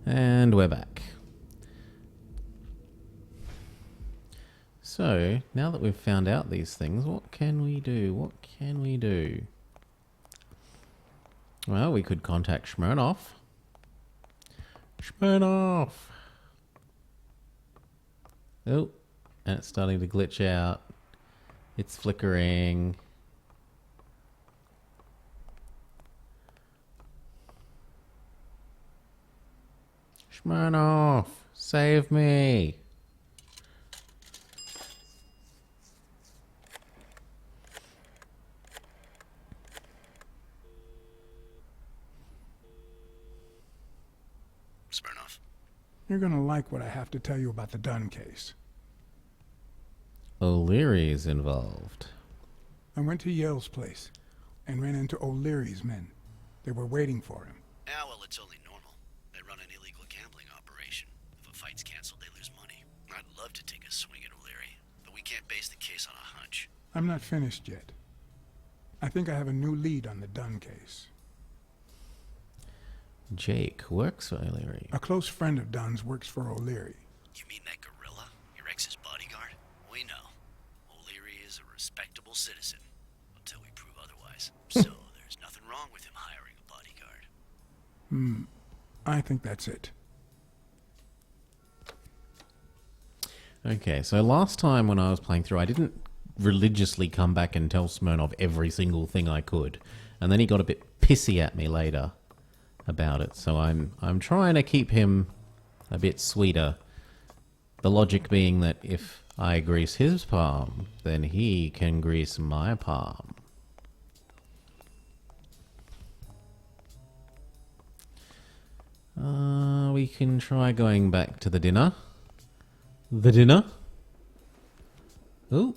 And we're back. So, now that we've found out these things, what can we do? What can we do? Well, we could contact Smirnoff. Smirnoff! Oh, and it's starting to glitch out. It's flickering. Smirnoff, save me. Smirnoff. You're gonna like what I have to tell you about the Dunn case. O'Leary's involved. I went to Yale's place and ran into O'Leary's men. They were waiting for him. Ah, well, it's only normal. They run an illegal gambling operation. If a fight's canceled, they lose money. I'd love to take a swing at O'Leary, but we can't base the case on a hunch. I'm not finished yet. I think I have a new lead on the Dunn case. Jake works for O'Leary. A close friend of Dunn's works for O'Leary. You mean that gorilla? Your ex's bodyguard? We know. O'Leary is a respectable citizen, until we prove otherwise. So there's nothing wrong with him hiring a bodyguard. I think that's it. Okay, so last time when I was playing through, I didn't religiously come back and tell Smirnoff every single thing I could. And then he got a bit pissy at me later about it. So I'm trying to keep him a bit sweeter. The logic being that if I grease his palm, then he can grease my palm. We can try going back to the dinner. The dinner? Ooh.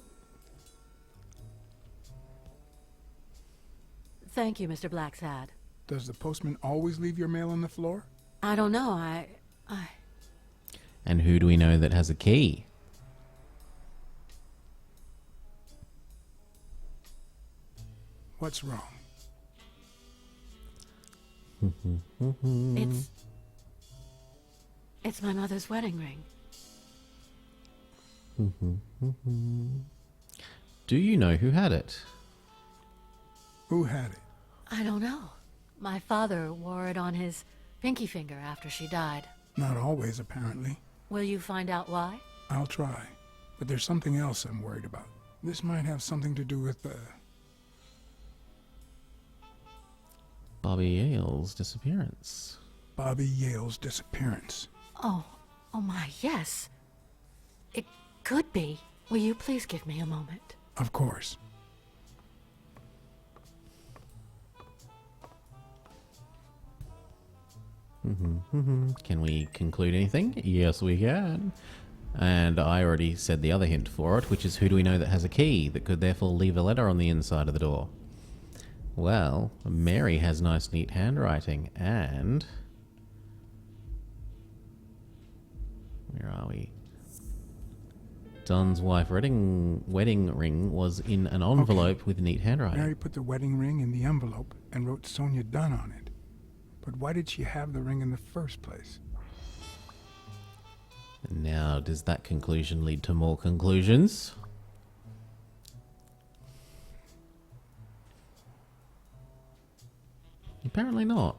Thank you, Mr. Blacksad. Does the postman always leave your mail on the floor? I don't know, I... And who do we know that has a key? What's wrong? It's my mother's wedding ring. Do you know who had it? Who had it? I don't know. My father wore it on his pinky finger after she died. Not always, apparently. Will you find out why? I'll try. But there's something else I'm worried about. This might have something to do with, Bobby Yale's disappearance. Bobby Yale's disappearance. Oh my, yes. It could be. Will you please give me a moment? Of course. Can we conclude anything? Yes, we can. And I already said the other hint for it, which is who do we know that has a key that could therefore leave a letter on the inside of the door? Well, Mary has nice, neat handwriting, and... Where are we? Don's wife wedding ring was in an envelope with neat handwriting. Mary put the wedding ring in the envelope and wrote Sonia Dunn on it. But why did she have the ring in the first place? Now, does that conclusion lead to more conclusions? Apparently not.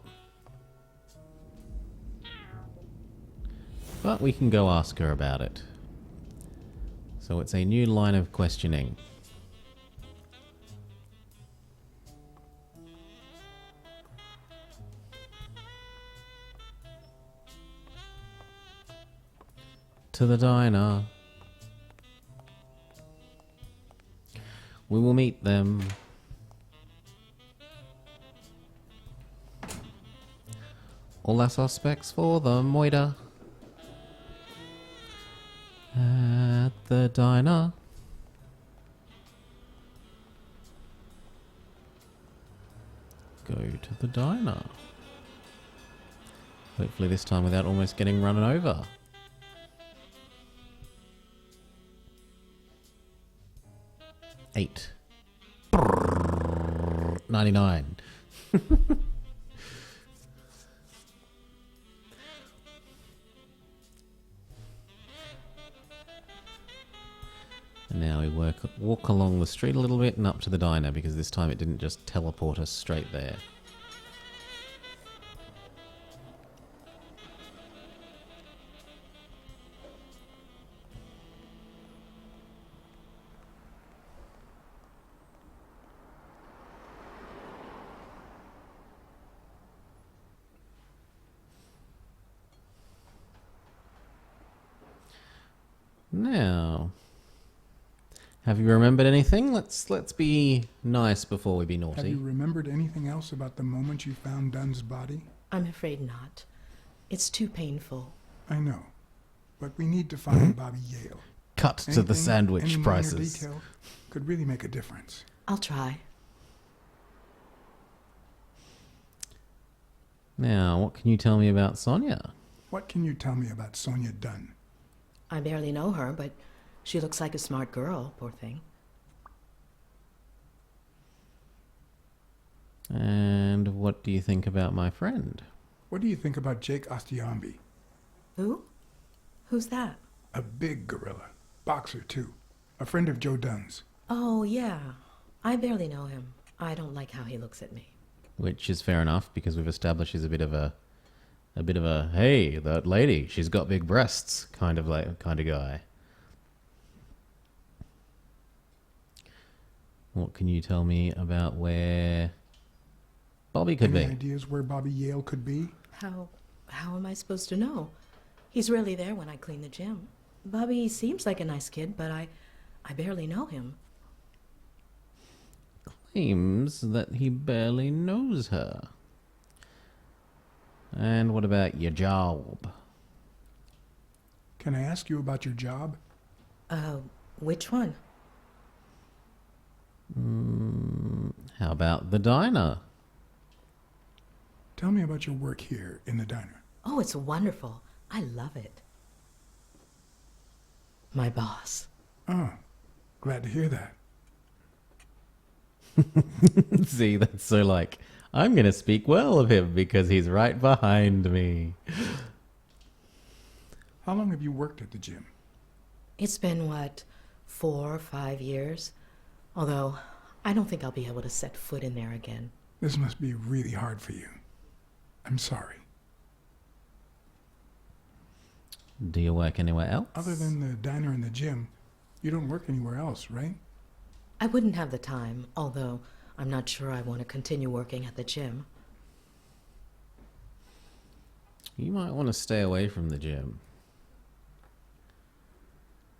But we can go ask her about it. So it's a new line of questioning. To the diner. We will meet them. All our suspects for the moida. At the diner. Go to the diner. Hopefully this time without almost getting run over. $8. 99. And now we walk along the street a little bit and up to the diner, because this time it didn't just teleport us straight there. Now, have you remembered anything? Let's be nice before we be Have naughty. you remembered anything else about the moment you found Dunn's body? I'm afraid not. It's too painful. I know, but we need to find Bobby Yale. Cut to the Anything, sandwich any minor prices. detail could really make a difference. I'll try. Now, what can you tell me about Sonia? What can you tell me about Sonia Dunn? I barely know her, but she looks like a smart girl, poor thing. And what do you think about my friend? What do you think about Jake Ostiambi? Who? Who's that? A big gorilla. Boxer, too. A friend of Joe Dunn's. Oh, yeah. I barely know him. I don't like how he looks at me. Which is fair enough, because we've established he's a bit of a hey, that lady, she's got big breasts kind of guy. What can you tell me about where Bobby could Any be? ideas where Bobby Yale could be? How am I supposed to know? He's rarely there when I clean the gym. Bobby seems like a nice kid, but I barely know him. Claims that he barely knows her. And what about your job? Can I ask you about your job? Which one? How about the diner? Tell me about your work here in the diner. Oh, it's wonderful. I love it. My boss. Oh, glad to hear that. See, that's so like, I'm going to speak well of him because he's right behind me. How long have you worked at the gym? It's been, 4 or 5 years? Although, I don't think I'll be able to set foot in there again. This must be really hard for you. I'm sorry. Do you work anywhere else? Other than the diner and the gym, you don't work anywhere else, right? I wouldn't have the time, although I'm not sure I want to continue working at the gym. You might want to stay away from the gym.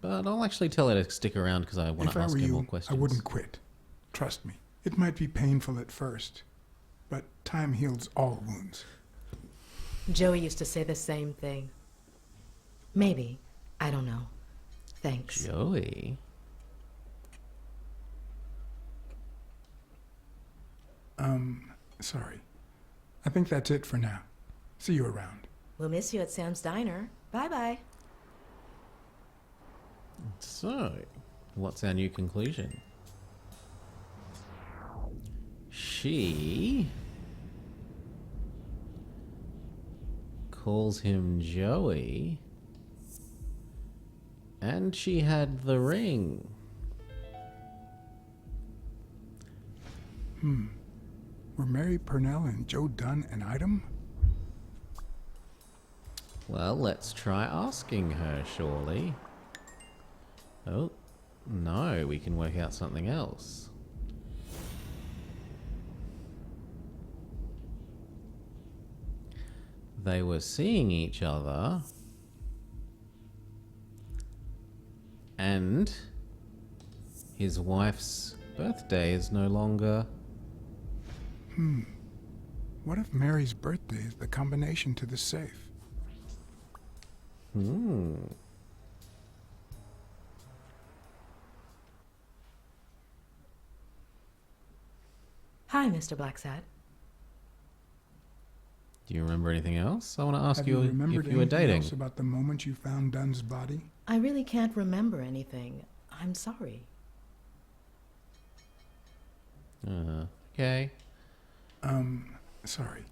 But I'll actually tell her to stick around because I want If to I ask were her you, more questions. I wouldn't quit. Trust me. It might be painful at first, but time heals all wounds. Joey used to say the same thing. Maybe. I don't know. Thanks. Joey? Sorry. I think that's it for now. See you around. We'll miss you at Sam's Diner. Bye-bye. So, what's our new conclusion? She calls him Joey, and she had the ring. Were Mary Purnell and Joe Dunn an item? Well, let's try asking her, surely. Oh, no, we can work out something else. They were seeing each other, and his wife's birthday is no longer... What if Mary's birthday is the combination to the safe? Hi, Mr. Blacksad. Do you remember anything else? I want to ask Have you remembered if you were anything dating. else about the moment you found Dunn's body? I really can't remember anything. I'm sorry. Okay. Sorry.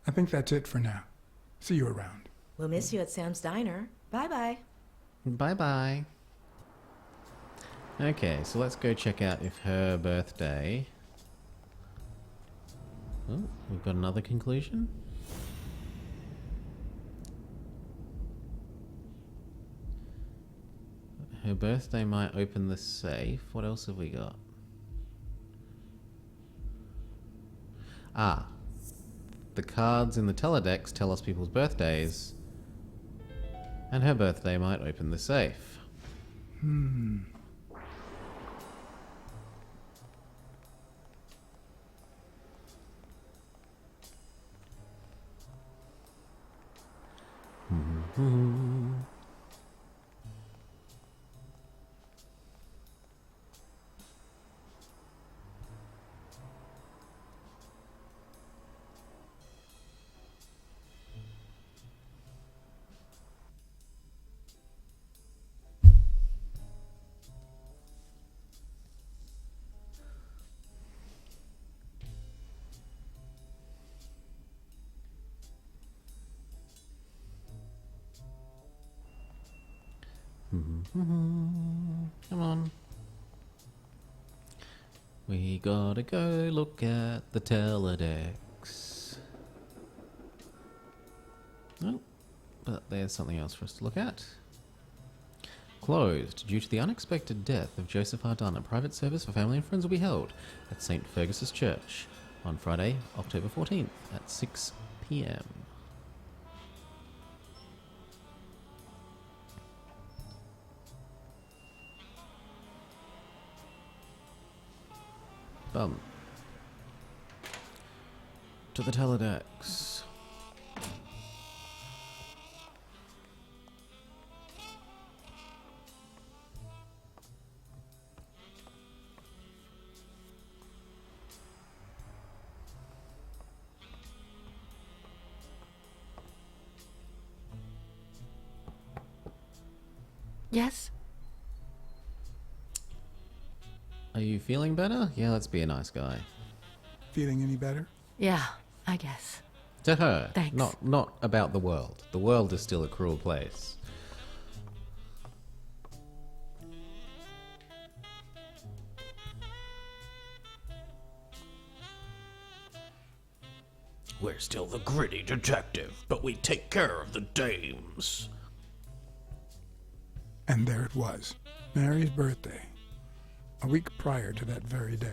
I think that's it for now. See you around. We'll miss you at Sam's Diner. Bye-bye. Bye-bye. Okay, so let's go check out if her birthday... Oh, we've got another conclusion. Her birthday might open the safe. What else have we got? Ah. The cards in the teledex tell us people's birthdays. And her birthday might open the safe. Come on. We gotta go look at the teledex. Oh, but there's something else for us to look at. Closed due to the unexpected death of Joseph R. Dunn. A private service for family and friends will be held at St. Fergus's Church on Friday, October 14th at 6 p.m. Bum. To the teledex. Yes? Are you feeling better? Yeah, let's be a nice guy. Feeling any better? Yeah, I guess. To her. Thanks. Not about the world. The world is still a cruel place. We're still the gritty detective, but we take care of the dames. And there it was, Mary's birthday, a week prior to that very day.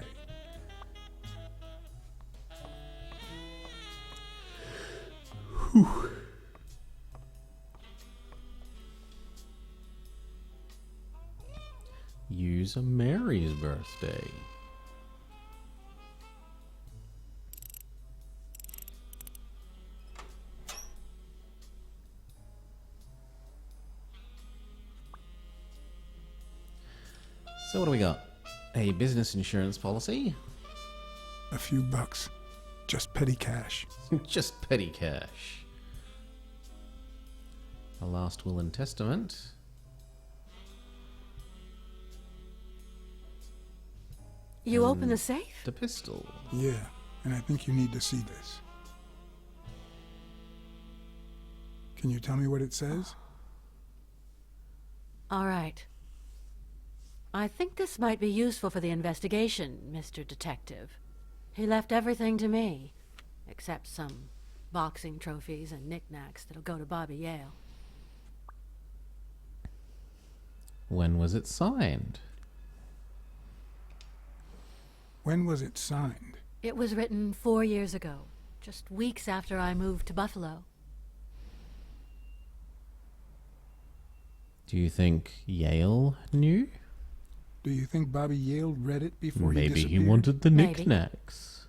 Whew. Use a Mary's birthday. So what do we got? A business insurance policy. A few bucks, just petty cash. Just petty cash. A last will and testament. You open the safe? The pistol. Yeah, and I think you need to see this. Can you tell me what it says? All right. I think this might be useful for the investigation, Mr. Detective. He left everything to me, except some boxing trophies and knickknacks that'll go to Bobby Yale. When was it signed? When was it signed? It was written 4 years ago, just weeks after I moved to Buffalo. Do you think Yale knew? Do you think Bobby Yale read it before he Maybe disappeared? he wanted the Maybe. knickknacks.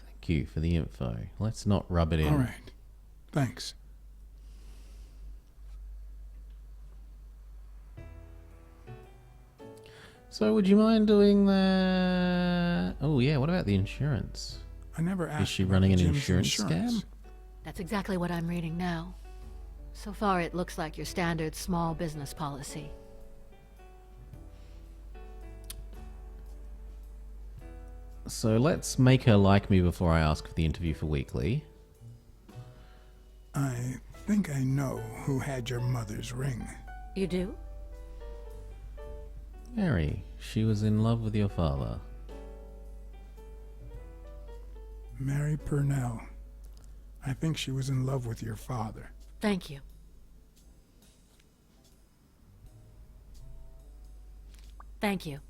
Thank you for the info. Let's not rub it in. All right. Thanks. So would you mind doing that? Oh yeah, what about the insurance? I never asked. Is she about running an Jim's insurance scam? That's exactly what I'm reading now. So far, it looks like your standard small business policy. So let's make her like me before I ask for the interview for Weekly. I think I know who had your mother's ring. You do? Mary, she was in love with your father. Mary Purnell. I think she was in love with your father. Thank you. Thank you.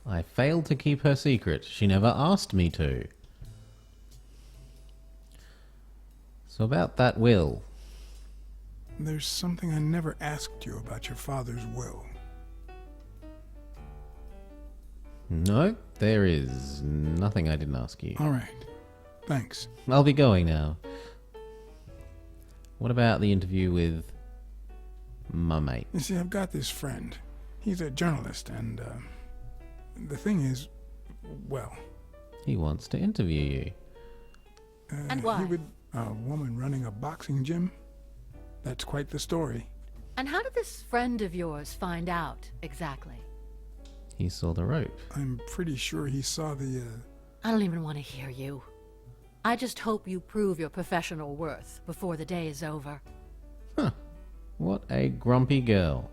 I failed to keep her secret. She never asked me to. So about that will. There's something I never asked you about your father's will. No, there is nothing I didn't ask you. All right. Thanks. I'll be going now. What about the interview with my mate? You see, I've got this friend. He's a journalist, and the thing is, well... He wants to interview you. And why? A woman running a boxing gym? That's quite the story. And how did this friend of yours find out, exactly? He saw the rope. I'm pretty sure he saw the, I don't even want to hear you. I just hope you prove your professional worth before the day is over. Huh. What a grumpy girl.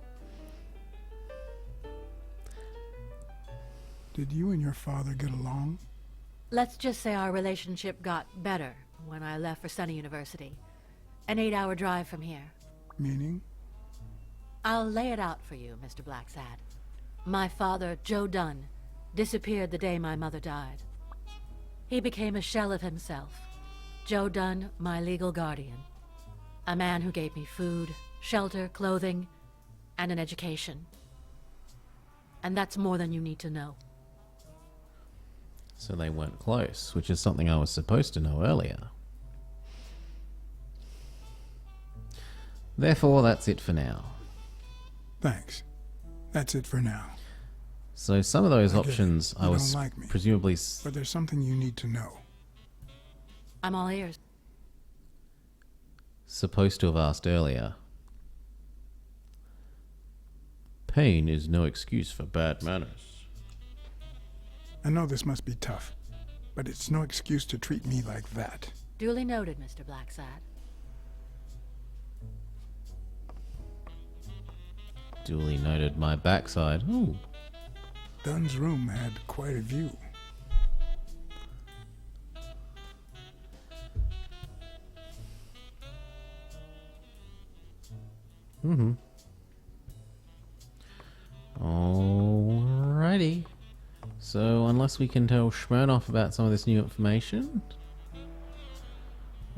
Did you and your father get along? Let's just say our relationship got better when I left for Sunny University. An 8-hour drive from here. Meaning? I'll lay it out for you, Mr. Blacksad. My father, Joe Dunn, disappeared the day my mother died. He became a shell of himself. Joe Dunn, my legal guardian. A man who gave me food, shelter, clothing, and an education. And that's more than you need to know. So they weren't close, which is something I was supposed to know earlier. Therefore, that's it for now. Thanks. That's it for now. So some of those I get it. options You I was don't like me. presumably But there's something you need to know. I'm all ears. supposed to have asked earlier. Pain is no excuse for bad manners. I know this must be tough, but it's no excuse to treat me like that. Duly noted, Mr. Blacksad. Duly noted my backside. Ooh. Dunn's room had quite a view. Mm-hmm. Alrighty. So, unless we can tell Smirnoff about some of this new information,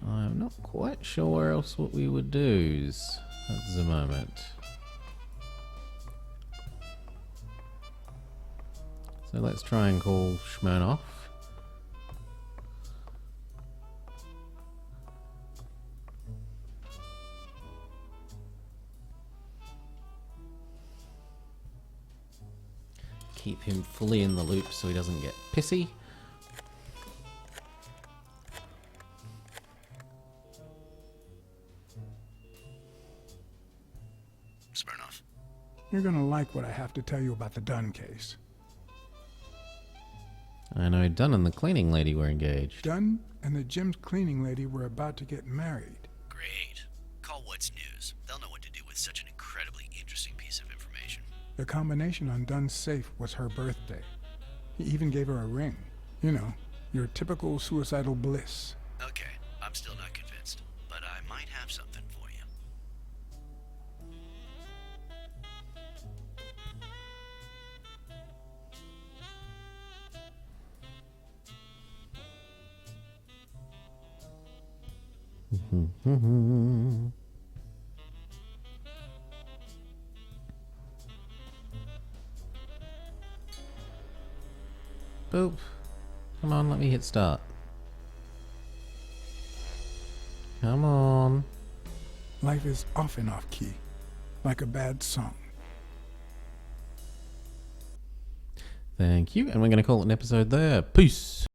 I'm not quite sure where else what we would do at the moment. So let's try and call Smirnoff. Keep him fully in the loop so he doesn't get pissy. Smirnoff. You're gonna like what I have to tell you about the Dunn case. I know Dunn and the cleaning lady were engaged. Dunn and the gym's cleaning lady were about to get married. Great. Call What's News. They'll know what to do with such an incredibly interesting piece of information. The combination on Dunn's safe was her birthday. He even gave her a ring. You know, your typical suicidal bliss. Okay, I'm still not convinced, but I might have something for you. Boop. Come on, let me hit start. Come on. Life is off and off key, like a bad song. Thank you, and we're going to call it an episode there. Peace.